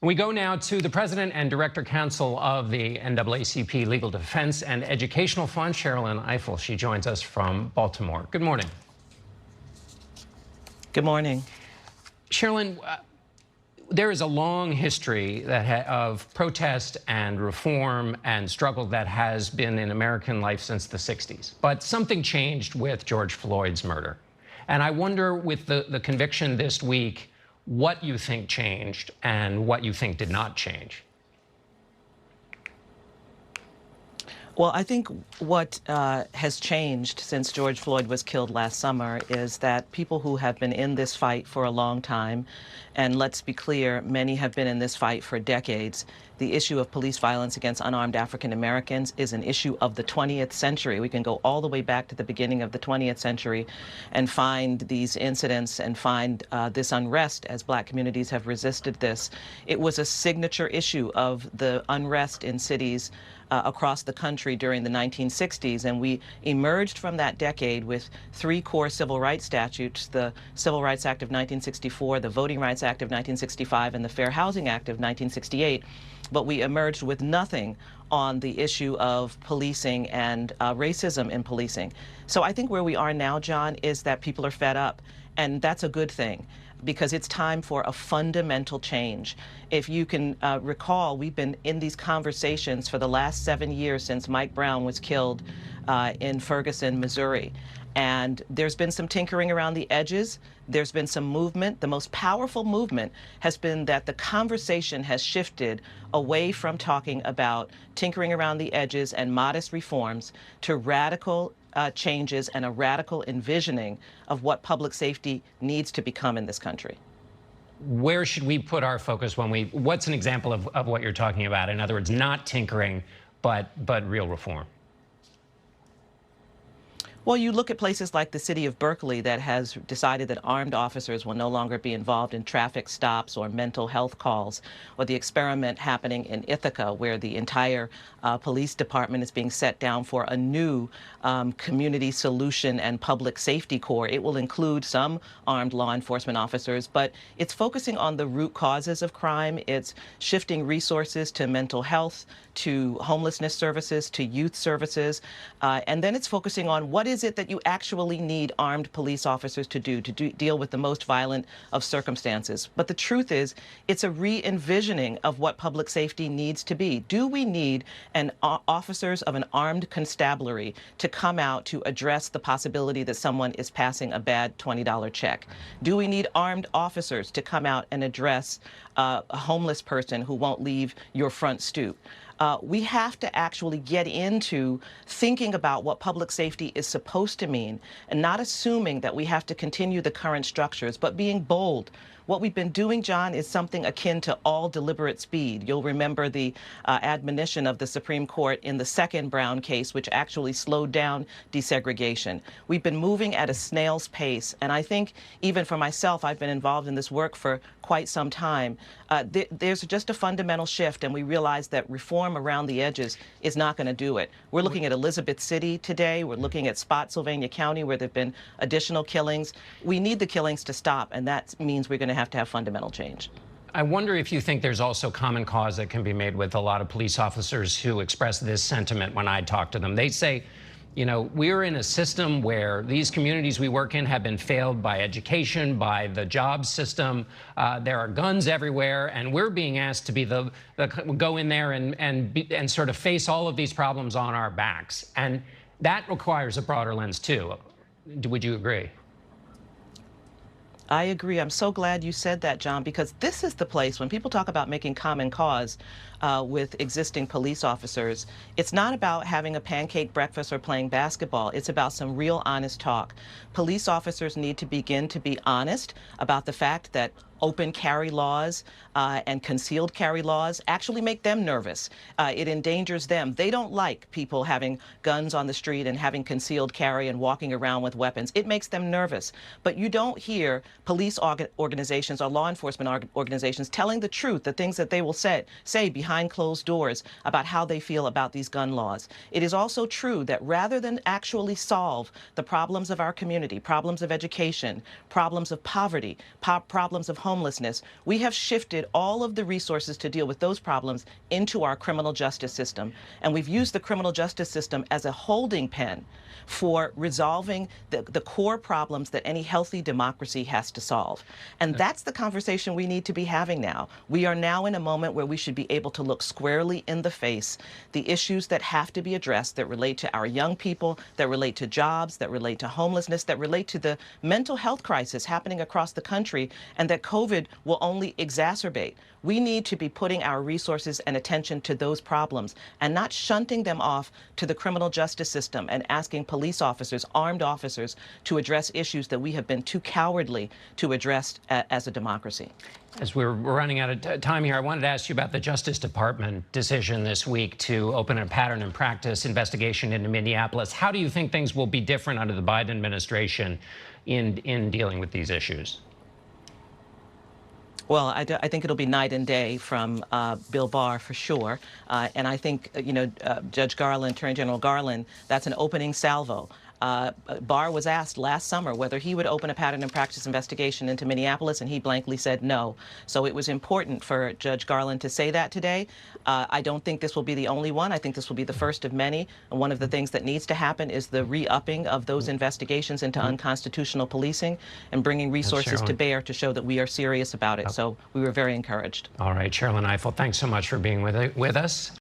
We go now to the president and director counsel of the NAACP Legal Defense and Educational Fund, Sherrilyn Ifill. She joins us from Baltimore. Good morning. Good morning. Sherrilyn, there is a long history of protest and reform and struggle that has been in American life since the 60s. But something changed with George Floyd's murder. And I wonder, with the conviction this week, what you think changed and what you think did not change. Well, I think what has changed since George Floyd was killed last summer is that people who have been in this fight for a long time, and let's be clear, many have been in this fight for decades. The issue of police violence against unarmed African Americans is an issue of the 20th century. We can go all the way back to the beginning of the 20th century and find these incidents and find this unrest as Black communities have resisted this. It was a signature issue of the unrest in cities across the country during the 1960s, and we emerged from that decade with three core civil rights statutes: the Civil Rights Act of 1964, the Voting Rights Act of 1965, and the Fair Housing Act of 1968. But we emerged with nothing on the issue of policing and racism in policing. So I think where we are now, John, is that people are fed up, and that's a good thing, because it's time for a fundamental change. If you can recall, we've been in these conversations for the last 7 years since Mike Brown was killed in Ferguson, Missouri. And there's been some tinkering around the edges. There's been some movement. The most powerful movement has been that the conversation has shifted away from talking about tinkering around the edges and modest reforms to radical changes and a radical envisioning of what public safety needs to become in this country. Where should we put our focus what's an example of what you're talking about? In other words, not tinkering, but real reform. Well, you look at places like the city of Berkeley that has decided that armed officers will no longer be involved in traffic stops or mental health calls, or the experiment happening in Ithaca where the entire police department is being set down for a new community solution and public safety corps. It will include some armed law enforcement officers, but it's focusing on the root causes of crime. It's shifting resources to mental health, to homelessness services, to youth services, and then it's focusing on what is it that you actually need armed police officers to deal with the most violent of circumstances. But the truth is, it's a re-envisioning of what public safety needs to be. Do we need officers of an armed constabulary to come out to address the possibility that someone is passing a bad $20 check? Do we need armed officers to come out and address a homeless person who won't leave your front stoop? We have to actually get into thinking about what public safety is supposed to mean, and not assuming that we have to continue the current structures, but being bold. What we've been doing, John, is something akin to all deliberate speed. You'll remember the admonition of the Supreme Court in the second Brown case, which actually slowed down desegregation. We've been moving at a snail's pace, and I think even for myself, I've been involved in this work for quite some time. There's just a fundamental shift, and we realize that reform around the edges is not going to do it. We're looking at Elizabeth City today. We're looking at Spotsylvania County, where there have been additional killings. We need the killings to stop, and that means we're going to have fundamental change. I wonder if you think there's also common cause that can be made with a lot of police officers who express this sentiment when I talk to them. They say, you know, we're in a system where these communities we work in have been failed by education, by the job system. There are guns everywhere, and we're being asked to be go in there and sort of face all of these problems on our backs. And that requires a broader lens, too. Would you agree? I agree. I'm so glad you said that, John, because this is the place when people talk about making common cause with existing police officers. It's not about having a pancake breakfast or playing basketball. It's about some real honest talk. Police officers need to begin to be honest about the fact that open carry laws and concealed carry laws actually make them nervous. It endangers them. They don't like people having guns on the street and having concealed carry and walking around with weapons. It makes them nervous. But you don't hear police organizations or law enforcement organizations telling the truth, the things that they will say behind closed doors about how they feel about these gun laws. It is also true that rather than actually solve the problems of our community, problems of education, problems of poverty, problems of homelessness, we have shifted all of the resources to deal with those problems into our criminal justice system. And we've used the criminal justice system as a holding pen for resolving the core problems that any healthy democracy has to solve. And that's the conversation we need to be having now. We are now in a moment where we should be able to look squarely in the face the issues that have to be addressed that relate to our young people, that relate to jobs, that relate to homelessness, that relate to the mental health crisis happening across the country, and that COVID will only exacerbate. We need to be putting our resources and attention to those problems and not shunting them off to the criminal justice system and asking police officers, armed officers, to address issues that we have been too cowardly to address as a democracy. As we're running out of time here, I wanted to ask you about the Justice Department decision this week to open a pattern and practice investigation into Minneapolis. How do you think things will be different under the Biden administration in dealing with these issues? Well, I think it'll be night and day from Bill Barr for sure. And I think, Judge Garland, Attorney General Garland, that's an opening salvo. Barr was asked last summer whether he would open a pattern and practice investigation into Minneapolis, and he blankly said no. So it was important for Judge Garland to say that today. I don't think this will be the only one. I think this will be the first of many. And one of the things that needs to happen is the re-upping of those investigations into unconstitutional policing and bringing resources to bear to show that we are serious about it. So we were very encouraged. All right, Sherrilyn Ifill, thanks so much for being with us.